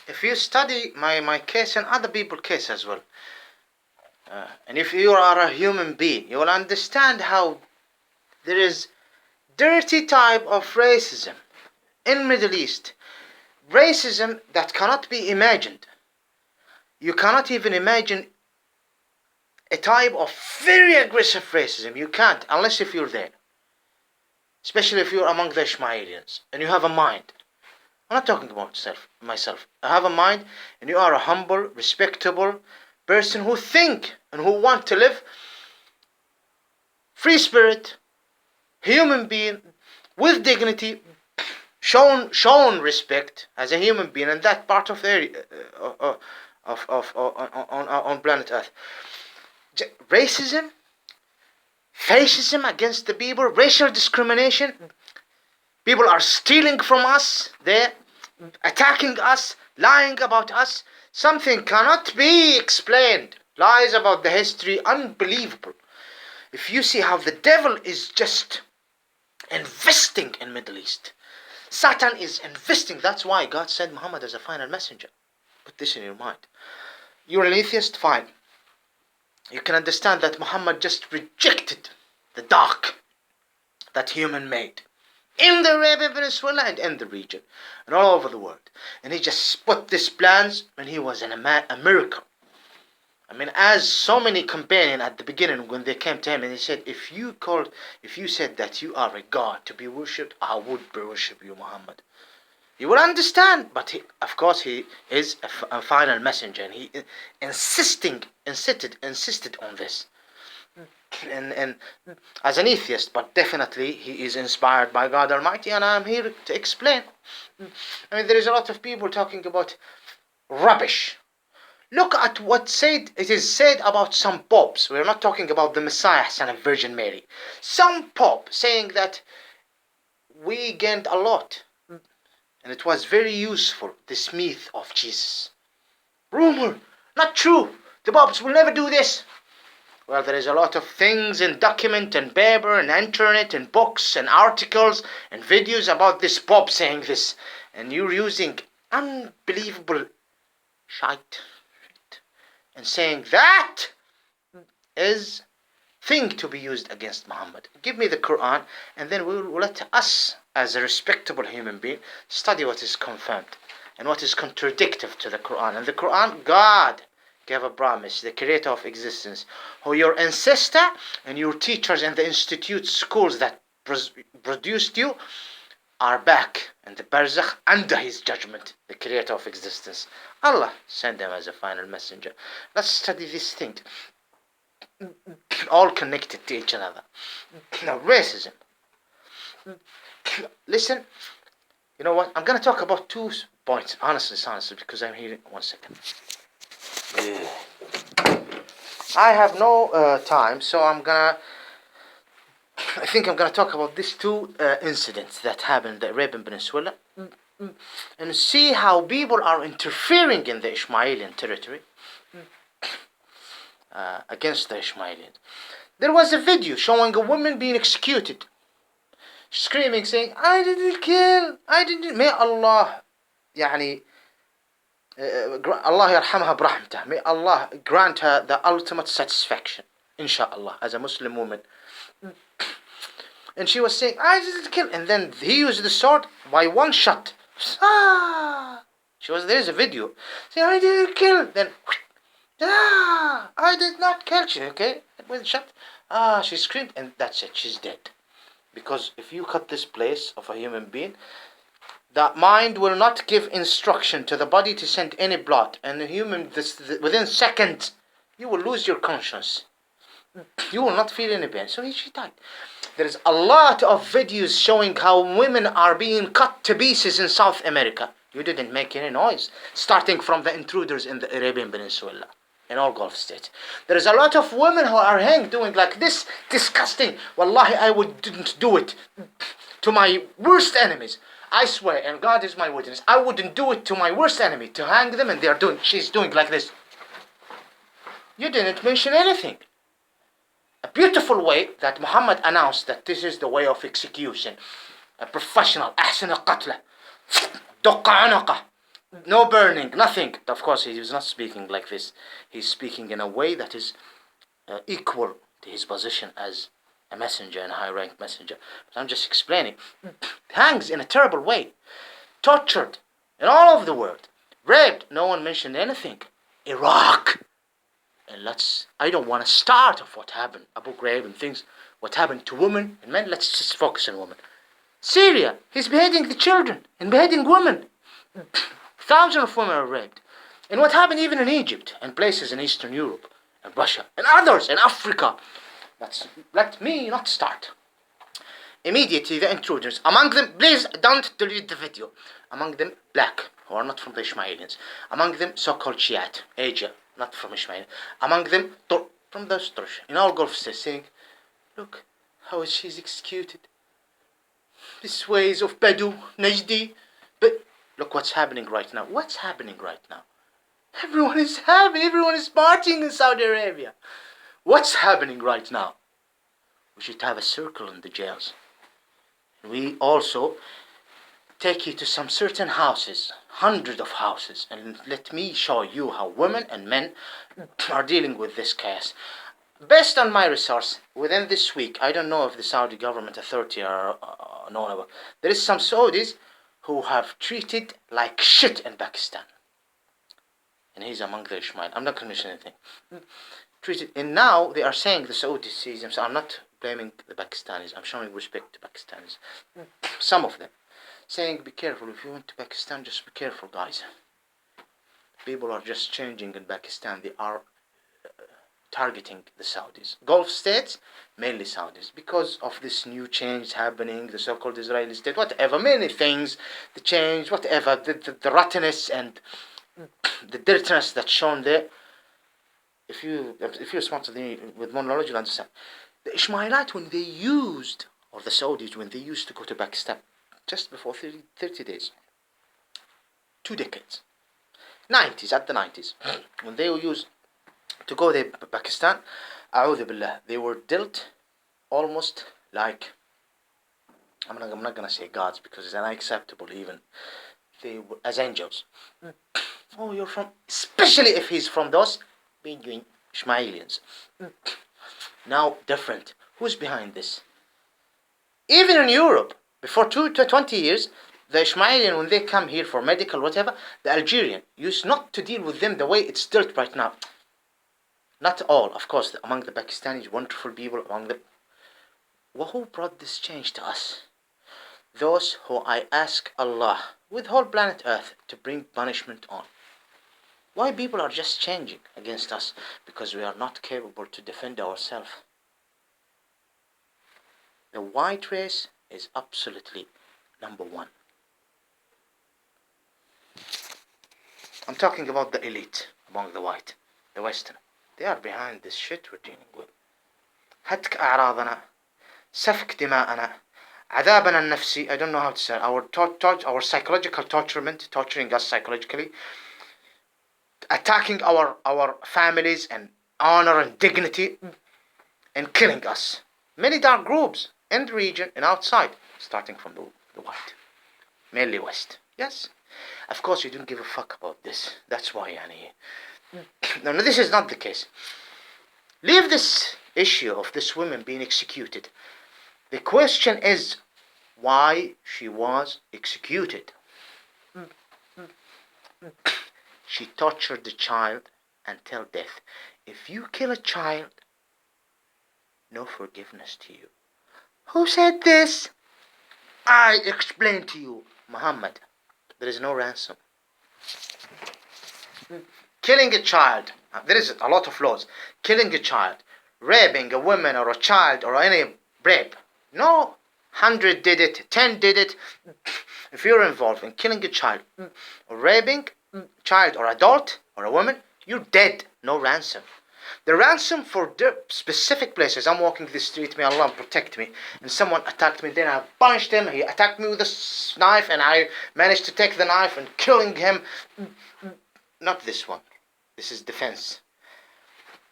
if you study my case and other people's case as well, and if you are a human being, you will understand how there is dirty type of racism in Middle East. Racism that cannot be imagined. You cannot even imagine a type of very aggressive racism. You can't, unless if you're there. Especially if you're among the Ishmaelians and you have a mind. I'm not talking about myself. I have a mind, and you are a humble, respectable person who think and who want to live free spirit, human being, with dignity, shown respect as a human being, and that part of the area, on planet Earth. Racism, fascism against the people, racial discrimination. People are stealing from us, they're attacking us, lying about us. Something cannot be explained. Lies about the history, unbelievable. If you see how the devil is just investing in Middle East. Satan is investing. That's why God sent Muhammad as a final messenger. Put this in your mind. You're an atheist? Fine. You can understand that Muhammad just rejected the dark that human made in the Arabian Peninsula and in the region and all over the world. And he just put these plans when he was a miracle. I mean, as so many companions at the beginning when they came to him and he said, if you said that you are a God to be worshipped, I would worship you, Muhammad. You will understand, but of course he is a final messenger, and he insisted on this. And as an atheist, but definitely he is inspired by God Almighty, and I am here to explain. I mean, there is a lot of people talking about rubbish. Look at what it is said about some popes. We're not talking about the Messiah, son of Virgin Mary. Some pope saying that we gained a lot. And it was very useful, this myth of Jesus. Rumor, not true. The popes will never do this. Well, there is a lot of things in document and paper and internet and books and articles and videos about this pope saying this. And you're using unbelievable shite and saying that is thing to be used against Muhammad. Give me the Quran, and then we'll let us, as a respectable human being, study what is confirmed and what is contradictory to the Quran. And the Quran, God gave a promise, the creator of existence, who your ancestor and your teachers and the institute schools that produced you are back in the barzakh under his judgment, the creator of existence. Allah sent them as a final messenger. Let's study this thing. All connected to each other. Now, racism. Listen, you know what? I'm going to talk about 2 points, honestly, because I'm here. 1 second. I have no time, so I think I'm going to talk about these 2 incidents that happened in the Arabian Peninsula and see how people are interfering in the Ishmaelian territory against the Ishmaelians. There was a video showing a woman being executed, screaming, saying, I didn't, may Allah, Allah yarhamha brahmtah, may Allah grant her the ultimate satisfaction, inshallah, as a Muslim woman. And she was saying, I didn't kill, and then he used the sword by 1 shot. There's a video, saying, I didn't kill, then I did not kill you, okay? With shot. She screamed, and that's it, she's dead. Because if you cut this place of a human being, the mind will not give instruction to the body to send any blood. And the human, within seconds, you will lose your conscience. You will not feel any pain. So she died. There is a lot of videos showing how women are being cut to pieces in South America. You didn't make any noise. Starting from the intruders in the Arabian Peninsula, in all Gulf states. There is a lot of women who are hanged doing like this. Disgusting. Wallahi, I wouldn't do it to my worst enemies. I swear, and God is my witness, I wouldn't do it to my worst enemy, to hang them, and she's doing like this. You didn't mention anything. A beautiful way that Muhammad announced that this is the way of execution. A professional, أحسن القتلى, دق عنقه. No burning, nothing. Of course, he was not speaking like this. He's speaking in a way that is equal to his position as a messenger and a high-ranked messenger. But I'm just explaining. Hangs in a terrible way. Tortured in all over the world. Raped. No one mentioned anything. Iraq. And I don't want to start of what happened. Abu Ghraib and things. What happened to women and men. Let's just focus on women. Syria. He's beheading the children and beheading women. Thousands of women are raped. And what happened even in Egypt and places in Eastern Europe and Russia and others in Africa. Let me not start. Immediately the intruders, among them, please don't delete the video, among them black, who are not from the Ishmaelians, among them so-called Shiite, Asia, not from Ishmael, among them from the Turks, in all Gulf states, saying, look how she's executed. This ways of Badu, Najdi, but look what's happening right now. What's happening right now? Everyone is happy, everyone is partying in Saudi Arabia. What's happening right now? We should have a circle in the jails. We also take you to some certain houses, hundreds of houses, and let me show you how women and men are dealing with this case. Based on my research, within this week, I don't know if the Saudi government authority are known about, there is some Saudis who have treated like shit in Pakistan. And he's among the Ishmael. I'm not going to mention anything. Treated, and now they are saying the Saudis see them. So I'm not blaming the Pakistanis. I'm showing respect to Pakistanis. Some of them saying, "Be careful if you went to Pakistan. Just be careful, guys. People are just changing in Pakistan. They are targeting the Saudis, Gulf states, mainly Saudis, because of this new change happening. The so-called Israeli state, whatever, many things, the change, whatever, the rottenness and the dirtiness that's shown there. If you're smart with more knowledge, you'll understand. The Ishmaelites, when they used, or the Saudis, when they used to go to Pakistan, just before 30 days, 2 decades, 90s, at the 90s, when they used to go there to Pakistan, a'udhu billah, they were dealt almost like, I'm not gonna say gods because it's unacceptable even, they were as angels. Oh, you're from, especially if he's from those Bedouin Ishmaelians. Now, different. Who's behind this? Even in Europe, before 20 years, the Ishmaelian, when they come here for medical, whatever, the Algerian used not to deal with them the way it's dealt right now. Not all, of course, among the Pakistanis, wonderful people, among them. Well, who brought this change to us? Those who I ask Allah, with whole planet Earth, to bring punishment on. Why people are just changing against us? Because we are not capable to defend ourselves. The white race is absolutely number one. I'm talking about the elite among the white, the Western. They are behind this shit we're dealing with. هتك أعراضنا, سفك دماءنا, عذابنا النفسي, I don't know how to say it, our psychological torturement, torturing us psychologically, attacking our families and honor and dignity, and killing us. Many dark groups in the region and outside, starting from the white, mainly West. Yes, of course you don't give a fuck about this. That's why, Yani. No, this is not the case. Leave this issue of this woman being executed. The question is why she was executed. She tortured the child until death. If you kill a child, no forgiveness to you. Who said this? I explained to you, Muhammad. There is no ransom. Killing a child, there is a lot of laws. Killing a child, raping a woman or a child or any rape. No, 100 did it, 10 did it. If you're involved in killing a child, or raping a child or adult or a woman, you're dead. No ransom. The ransom for specific places. I'm walking the street, may Allah protect me, and someone attacked me, then I punched him, he attacked me with a knife, and I managed to take the knife and killing him. Not this one. This is defense.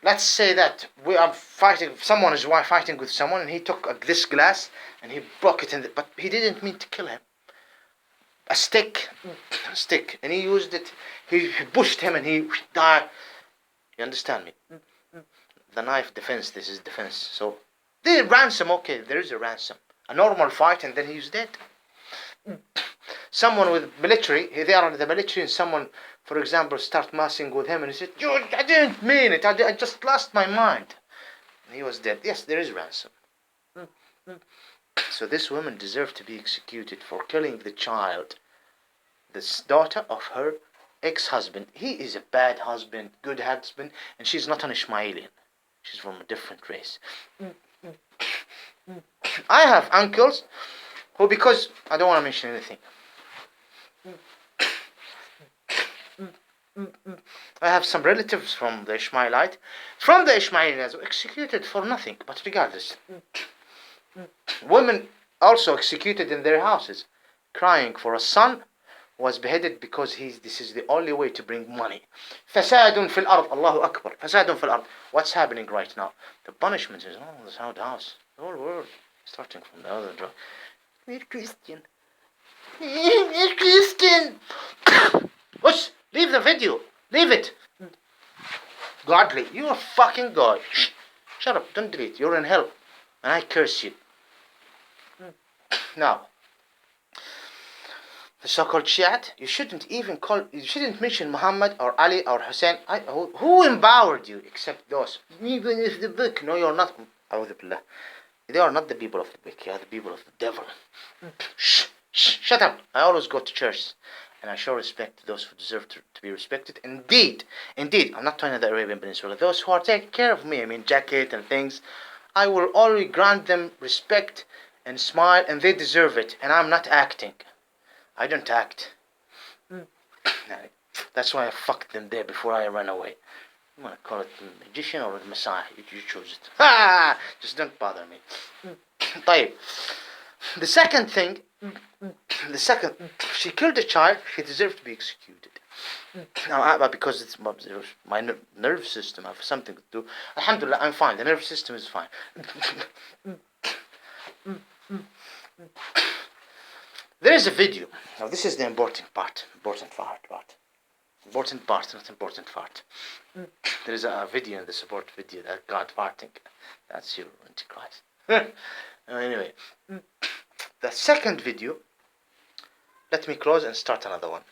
Let's say that we are fighting, someone is fighting with someone, and he took this glass and he broke it but he didn't mean to kill him. A stick, stick, and he used it. He pushed him, and he died. You understand me? The knife defense. This is defense. So the ransom. Okay, there is a ransom. A normal fight, and then he's dead. Someone with military, they are in the military, and someone, for example, start messing with him, and he said, I didn't mean it. I just lost my mind. And he was dead. Yes, there is ransom. So this woman deserved to be executed for killing the child, this daughter of her ex-husband. He is a bad husband, good husband, and she's not an Ishmaelian. She's from a different race. I have uncles who, because I don't want to mention anything, I have some relatives from the Ishmaelians executed for nothing. But regardless, women also executed in their houses, crying for a son who was beheaded because this is the only way to bring money. فساد في الأرض. Allahu Akbar. فساد في الأرض. What's happening right now? The punishment is the sound house. The whole world, starting from the other drug. We're Christian. We're Christian. Whoosh! Leave the video. Leave it. Godly. You're a fucking god. Shut up. Don't delete. You're in hell. And I curse you. Now, the so-called Shiite, you shouldn't mention Muhammad or Ali or Hussein. Who empowered you except those? Even if the book. No, you're not. They are not the people of the book. You are the people of the devil. Shut up. I always go to church. And I show respect to those who deserve to be respected. Indeed, I'm not talking about the Arabian Peninsula. Those who are taking care of me, I mean jacket and things, I will only grant them respect and smile, and they deserve it. And I'm not acting. I don't act. That's why I fucked them there before I ran away. You want to call it the magician or the Messiah? You choose it. Just don't bother me. طيب. The second, she killed a child, she deserved to be executed. Now, because it's my nerve system, I have something to do. Alhamdulillah, I'm fine. The nervous system is fine. There is a video. Now, this is the important part. Not important part. There is a video in the support video that God farting. That's your Antichrist. Anyway. The second video, let me close and start another one.